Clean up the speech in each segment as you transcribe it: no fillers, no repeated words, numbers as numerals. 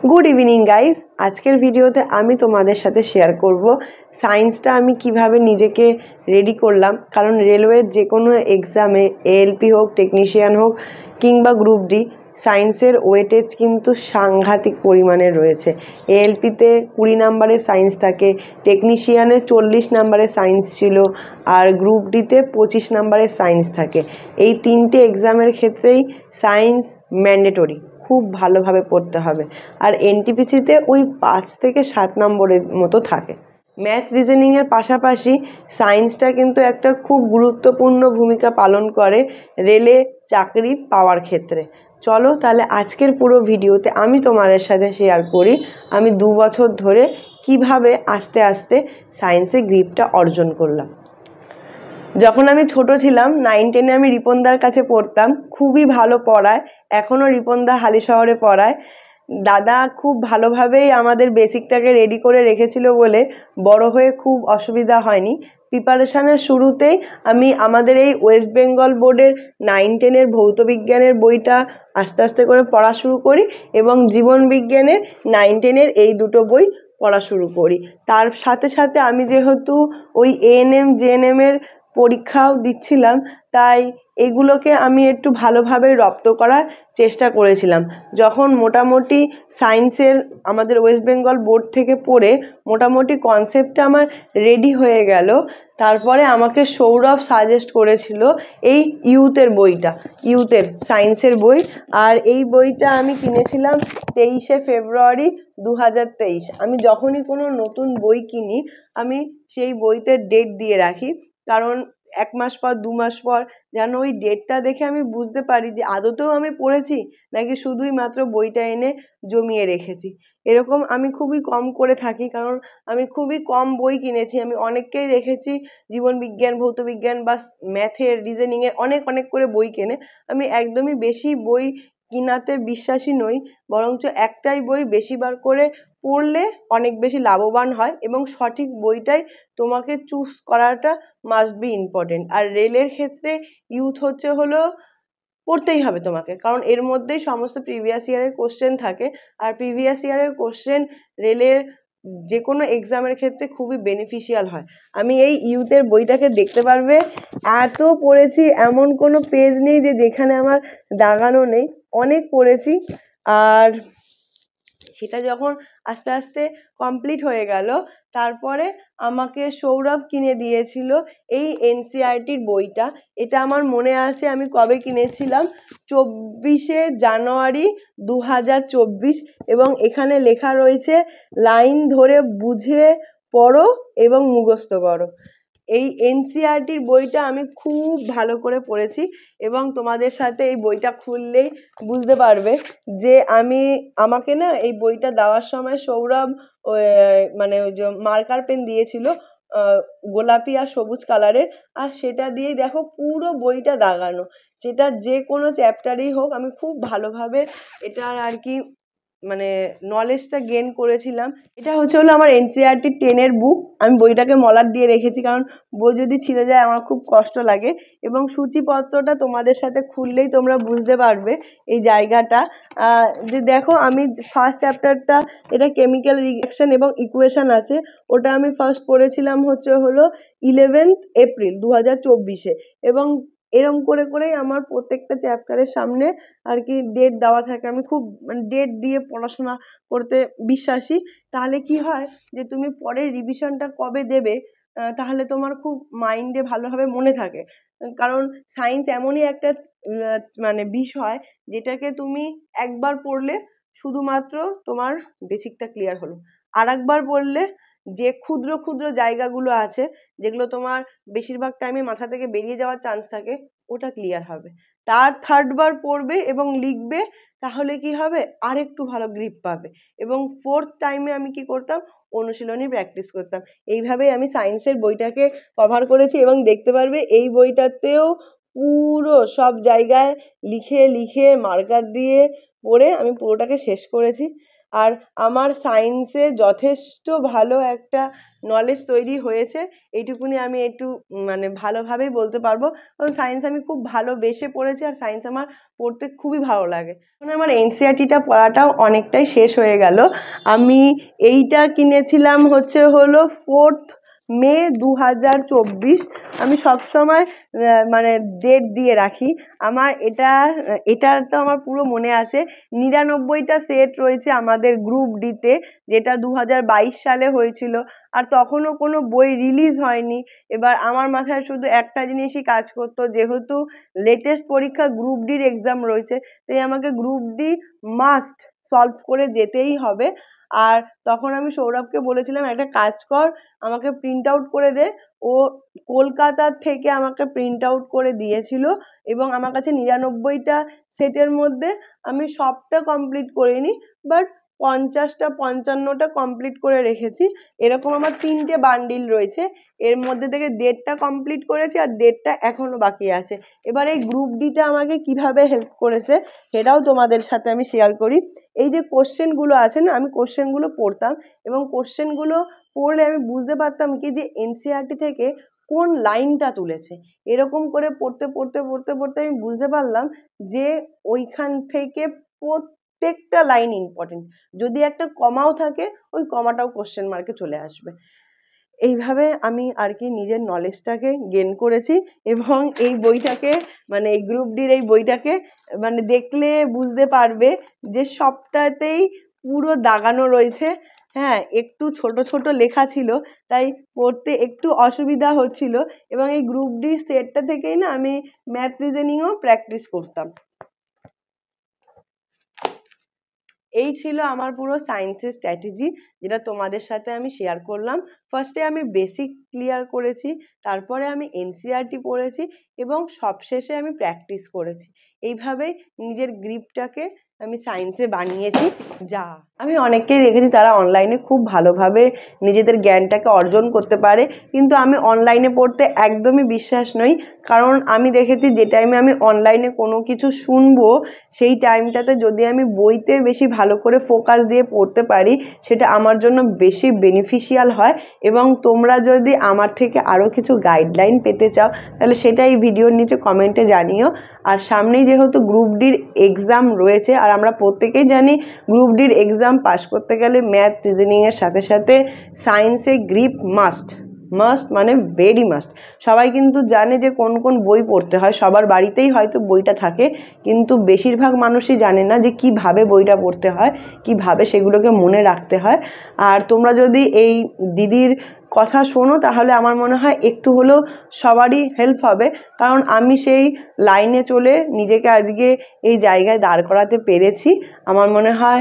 Good evening guys. आजकेर भिडियोते आमी तोमादेर साथे शेयर करब साइंसटा आमी किभाबे निजेके रेडी करलाम। कारण रेलवे जे कोनो एग्जामे एएलपी होक, टेक्निशियान होक किंबा ग्रुप डी साइंसेर वेटेज किन्तु सांघातिक परिमाणे रयेछे। एएलपीते 20 नम्बरेर साइंस थाके, टेक्निशियाने 40 नम्बरेर साइंस छिलो और ग्रुप डीते 25 नम्बरेर साइंस थाके। এই তিনটে एग्जामेर क्षेत्रेई साइंस मैंडेटरि, खूब भालोभाবে পড়তে হবে। আর এনটিপিসিতে ওই 5 থেকে 7 নম্বরের মতো থাকে। ম্যাথ রিজনিং এর পাশাপাশি সায়েন্সটা কিন্তু একটা খুব গুরুত্বপূর্ণ ভূমিকা পালন করে রেলে চাকরি পাওয়ার ক্ষেত্রে। চলো তাহলে আজকের পুরো ভিডিওতে আমি তোমাদের সাথে শেয়ার করি আমি 2 বছর ধরে কিভাবে আস্তে আস্তে সায়েন্সে গ্রিপটা অর্জন করলাম। যখন আমি ছোট ছিলাম 9-10 আমি রিপনদার কাছে পড়তাম, খুবই ভালো পড়ায়, এখনো রিপনদা হালিশহরে পড়ায়। দাদা খুব ভালোভাবেই আমাদের বেসিকটাকে রেডি করে রেখেছিল বলে বড় হয়ে খুব অসুবিধা হয়নি। প্রিপারেশনের শুরুতেই আমি আমাদের এই ওয়েস্ট বেঙ্গল বোর্ডের 9-10 এর ভৌতবিজ্ঞানের বইটা আস্তে আস্তে করে পড়া শুরু করি এবং জীবন বিজ্ঞানের 9-10 এর এই দুটো বই পড়া শুরু করি। তার সাথে সাথে আমি যেহেতু ওই এএনএম জেএনএম এর পরীক্ষাও দিচ্ছিলাম, তাই এগুলোকে আমি একটু ভালোভাবে রপ্ত করার চেষ্টা করেছিলাম। যখন মোটামুটি সায়েন্সের আমাদের ওয়েস্ট বেঙ্গল বোর্ড থেকে পড়ে মোটামুটি কনসেপ্টটা আমার রেডি হয়ে গেল, তারপরে আমাকে সৌরভ সাজেস্ট করেছিল এই ইউথের বইটা, ইউথের সায়েন্সের বই। আর এই বইটা আমি কিনেছিলাম 23শে ফেব্রুয়ারি 2023। আমি যখনই কোনো নতুন বই কিনি আমি সেই বইতে ডেট দিয়ে রাখি, কারণ 1 মাস পর 2 মাস পর যেন ওই ডেটটা দেখে আমি বুঝতে পারি যে আদতেও আমি পড়েছি নাকি শুধুই মাত্র বইটা এনে জমিয়ে রেখেছি। এরকম আমি খুবই কম করে থাকি, কারণ আমি খুবই কম বই কিনেছি। আমি অনেককেই দেখেছি জীবন বিজ্ঞান, ভৌত বিজ্ঞান বা ম্যাথের, রিজনিংয়ের অনেক অনেক করে বই কেনে। আমি একদমই বেশি বই কিনাতে বিশ্বাসী নই, বরঞ্চ একটাই বই বেশিবার করে পড়লে অনেক বেশি লাভবান হয় এবং সঠিক বইটাই তোমাকে চুজ করাটা মাস্ট বি ইম্পর্টেন্ট। আর রেলের ক্ষেত্রে ইউথ হলো পড়তেই হবে তোমাকে, কারণ এর মধ্যেই সমস্ত প্রিভিয়াস ইয়ারের কোশ্চেন থাকে। আর প্রিভিয়াস ইয়ারের কোশ্চেন রেলের যে কোনো এক্সামের ক্ষেত্রে খুবই বেনিফিশিয়াল হয়। আমি এই ইউথের বইটাকে দেখতে পারবে, এত পড়েছি, এমন কোনো পেজ নেই যে যেখানে আমার দাগানো নেই, অনেক পড়েছি। আর সেটা যখন আস্তে আস্তে কমপ্লিট হয়ে গেল, তারপরে আমাকে সৌরভ কিনে দিয়েছিল এই এনসিইআরটির বইটা। এটা আমার মনে আছে আমি কবে কিনেছিলাম, 24শে জানুয়ারি 2024। এবং এখানে লেখা রয়েছে লাইন ধরে বুঝে পড়ো এবং মুখস্থ করো। এই এনসিইআরটির বইটা আমি খুব ভালো করে পড়েছি এবং তোমাদের সাথে এই বইটা খুললেই বুঝতে পারবে যে আমাকে না এই বইটা দেওয়ার সময় সৌরভ মানে ওই যে মার্কার পেন দিয়েছিল গোলাপি আর সবুজ কালারের, আর সেটা দিয়েই দেখো পুরো বইটা দাগানো। সেটা যে কোনো চ্যাপ্টারেই হোক আমি খুব ভালোভাবে এটার আর কি মানে নলেজটা গেইন করেছিলাম। এটা হলো আমার এনসিইআরটি 10 এর বুক। আমি বইটাকে মলাট দিয়ে রেখেছি, কারণ বই যদি ছিঁড়ে যায় আমার খুব কষ্ট লাগে। এবং সূচিপত্রটা তোমাদের সাথে খুললেই তোমরা বুঝতে পারবে এই জায়গাটা। যে দেখো আমি ফার্স্ট চ্যাপ্টারটা, এটা কেমিক্যাল রিঅ্যাকশন এবং ইকুয়েশন আছে, ওটা আমি ফার্স্ট পড়েছিলাম হলো 11 এপ্রিল 2024-এ। এবং এরম করে করেই আমার প্রত্যেকটা চ্যাপ্টারের সামনে আর কি ডেট দেওয়া থাকে। আমি খুব মানে ডেট দিয়ে পড়াশোনা করতে বিশ্বাসী। তাহলে কি হয় যে তুমি পরের রিভিশনটা কবে দেবে, তাহলে তোমার খুব মাইন্ডে ভালোভাবে মনে থাকে। কারণ সায়েন্স এমনই একটা মানে বিষয় যেটাকে তুমি একবার পড়লে শুধুমাত্র তোমার বেসিকটা ক্লিয়ার হলো, আর একবার পড়লে যে ক্ষুদ্র ক্ষুদ্র জায়গাগুলো আছে যেগুলো তোমার বেশিরভাগ টাইমে মাথা থেকে বেরিয়ে যাওয়ার চান্স থাকে, ওটা ক্লিয়ার হবে। তার 3rd বার পড়বে এবং লিখবে, তাহলে কি হবে আরেকটু ভালো গ্রিপ পাবে। এবং 4th টাইমে আমি কি করতাম, অনুশীলনী প্র্যাকটিস করতাম। এইভাবেই আমি সায়েন্সের বইটাকে কভার করেছি এবং দেখতে পারবে এই বইটাতেও পুরো সব জায়গায় লিখে লিখে মার্কার দিয়ে পড়ে আমি পুরোটাকে শেষ করেছি। আর আমার সায়েন্সে যথেষ্ট ভালো একটা নলেজ তৈরি হয়েছে, এইটুকুনি আমি একটু মানে ভালোভাবেই বলতে পারবো। কারণ সায়েন্স আমি খুব ভালোবেসে পড়েছি, আর সায়েন্স আমার পড়তে খুবই ভালো লাগে। মানে আমার এনসিইআরটিটা পড়াটাও অনেকটাই শেষ হয়ে গেল। আমি এইটা কিনেছিলাম হলো 4th মে 2024। আমি সবসময় মানে ডেট দিয়ে রাখি। আমার এটা তো আমার পুরো মনে আছে। 99টা সেট রয়েছে আমাদের গ্রুপ ডিতে, যেটা 2022 সালে হয়েছিল। আর তখনও কোনো বই রিলিজ হয়নি। এবার আমার মাথায় শুধু একটা জিনিসই কাজ করতো, যেহেতু লেটেস্ট পরীক্ষা গ্রুপ ডির এক্সাম রয়েছে, তাই আমাকে গ্রুপ ডি মাস্ট সলভ করে যেতেই হবে। আর তখন আমি সৌরভকে বলেছিলাম, একটা কাজ কর, আমাকে প্রিন্ট আউট করে দে। ও কলকাতার থেকে আমাকে প্রিন্ট আউট করে দিয়েছিল, এবং আমার কাছে 99টা সেটের মধ্যে আমি সবটা কমপ্লিট করিনি, বাট 50টা 55টা কমপ্লিট করে রেখেছি। এরকম আমার 3টে বান্ডিল রয়েছে, এর মধ্যে থেকে 1.5টা কমপ্লিট করেছি আর 1.5টা এখনো বাকি আছে। এবার এই গ্রুপ ডিটা আমাকে কিভাবে হেল্প করেছে সেটাও তোমাদের সাথে আমি শেয়ার করি। এই যে কোশ্চেনগুলো আছে না, আমি কোশ্চেনগুলো পড়তাম, এবং কোশ্চেনগুলো পড়লে আমি বুঝতে পারতাম কি যে এনসিইআরটি থেকে কোন লাইনটা তুলেছে। এরকম করে পড়তে পড়তে পড়তে পড়তে আমি বুঝতে পারলাম যে ওইখান থেকে প্রত্যেকটা লাইন ইম্পর্টেন্ট। যদি একটা কমাও থাকে, ওই কমাটাও কোশ্চেন মার্কে চলে আসবে। এইভাবে আমি আর কি নিজের নলেজটাকে গেন করেছি, এবং এই বইটাকে মানে এই গ্রুপ ডির এই বইটাকে মানে দেখলে বুঝতে পারবে যে সবটাতেই পুরো দাগানো রয়েছে। হ্যাঁ, একটু ছোট ছোট লেখা ছিল, তাই পড়তে একটু অসুবিধা হচ্ছিল। এবং এই গ্রুপ ডি সেটটা থেকেই না আমি ম্যাথ রিজনিংও প্র্যাকটিস করতাম। এই ছিল আমার পুরো সায়েন্সের স্ট্র্যাটেজি, যেটা তোমাদের সাথে আমি শেয়ার করলাম। ফার্স্টে আমি বেসিক ক্লিয়ার করেছি, তারপরে আমি এনসিইআরটি পড়েছি, এবং সবশেষে আমি প্র্যাকটিস করেছি। এইভাবেই নিজের গ্রিপটাকে আমি সায়েন্সে বানিয়েছি। যা আমি অনেককেই দেখেছি তারা অনলাইনে খুব ভালোভাবে নিজেদের জ্ঞানটাকে অর্জন করতে পারে, কিন্তু আমি অনলাইনে পড়তে একদমই বিশ্বাস নই। কারণ আমি দেখেছি যে টাইমে আমি অনলাইনে কোনো কিছু শুনবো, সেই টাইমটাতে যদি আমি বইতে বেশি ভালো করে ফোকাস দিয়ে পড়তে পারি, সেটা আমার জন্য বেশি বেনিফিশিয়াল হয়। এবং তোমরা যদি আমার থেকে আরও কিছু গাইডলাইন পেতে চাও, তাহলে সেটা এই ভিডিওর নিচে কমেন্টে জানিও। আর সামনেই যেহেতু গ্রুপ ডির এক্সাম রয়েছে, আর আমরা প্রত্যেকেই জানি গ্রুপ ডির এক্সাম পাস করতে গেলে ম্যাথ রিজনিংয়ের সাথে সাথে সায়েন্সে গ্রিপ মাস্ট মানে ভেরি মাস্ট। সবাই কিন্তু জানে যে কোন কোন বই পড়তে হয়, সবার বাড়িতেই হয়তো বইটা থাকে, কিন্তু বেশিরভাগ মানুষই জানে না যে কিভাবে বইটা পড়তে হয়, কিভাবে সেগুলোকে মনে রাখতে হয়। আর তোমরা যদি এই দিদির কথা শোনো, তাহলে আমার মনে হয় একটু হলেও সবারই হেল্প হবে। কারণ আমি সেই লাইনে চলে নিজেকে আজকে এই জায়গায় দাঁড় করাতে পেরেছি। আমার মনে হয়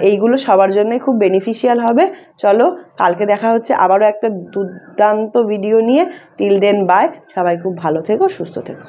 এইগুলো সবার জন্যই খুব বেনিফিশিয়াল হবে। চলো, কালকে দেখা হচ্ছে আবারও একটা দুর্দান্ত ভিডিও নিয়ে। Till then bye. সবাই খুব ভালো থেকো, সুস্থ থেকো।